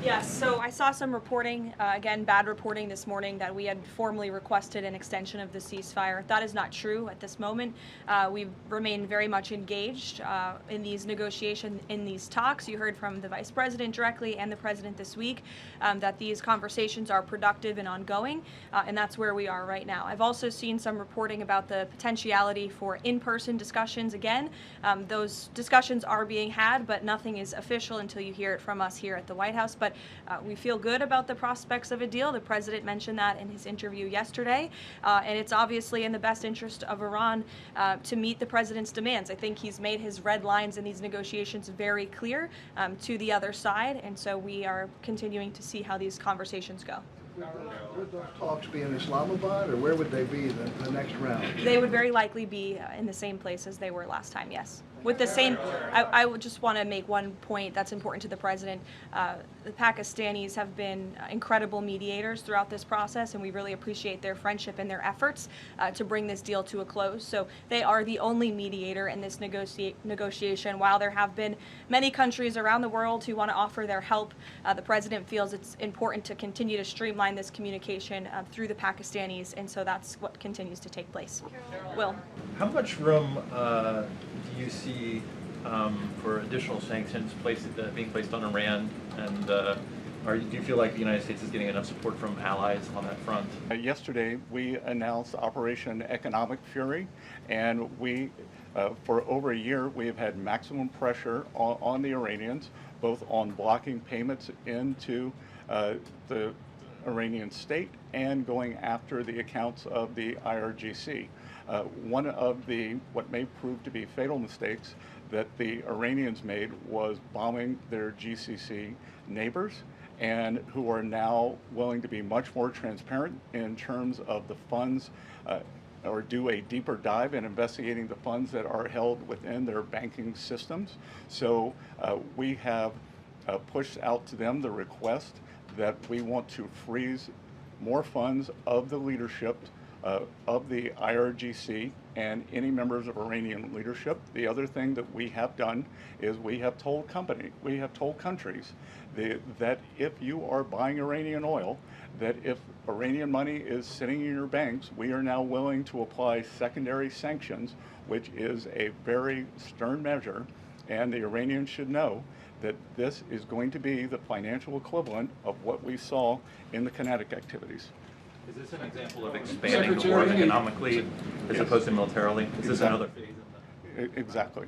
Yes, so I saw some reporting, again, bad reporting this morning, that we had formally requested an extension of the ceasefire. That is not true at this moment. We remain very much engaged in these negotiations, in these talks. You heard from the Vice President directly and the President this week that these conversations are productive and ongoing, and that's where we are right now. I've also seen some reporting about the potentiality for in-person discussions again. Those discussions are being had, but nothing is official until you hear it from us here at the White House. But we feel good about the prospects of a deal. The president mentioned that in his interview yesterday, and it's obviously in the best interest of Iran to meet the president's demands. I think he's made his red lines in these negotiations very clear to the other side, and so we are continuing to see how these conversations go. Would those talks be in Islamabad, or where would they be the next round? They would very likely be in the same place as they were last time, yes. With the same, I would just want to make one point that's important to the president. The Pakistanis have been incredible mediators throughout this process, and we really appreciate their friendship and their efforts to bring this deal to a close. So they are the only mediator in this negotiation. While there have been many countries around the world who want to offer their help, the president feels it's important to continue to streamline this communication through the Pakistanis, and so that's what continues to take place. Will. How much room do you see for additional sanctions being placed on Iran, and do you feel like the United States is getting enough support from allies on that front? Yesterday, we announced Operation Economic Fury, and for over a year, we have had maximum pressure on the Iranians, both on blocking payments into the Iranian state and going after the accounts of the IRGC. One of what may prove to be fatal mistakes that the Iranians made was bombing their GCC neighbors, and who are now willing to be much more transparent in terms of the funds, or do a deeper dive in investigating the funds that are held within their banking systems. So we have pushed out to them the request that we want to freeze more funds of the leadership of the IRGC and any members of Iranian leadership. The other thing that we have done is we have told countries that if you are buying Iranian oil, that if Iranian money is sitting in your banks, we are now willing to apply secondary sanctions, which is a very stern measure, and the Iranians should know that this is going to be the financial equivalent of what we saw in the kinetic activities. Is this an example of expanding the war economically as opposed to militarily? Is this another phase in that? Exactly.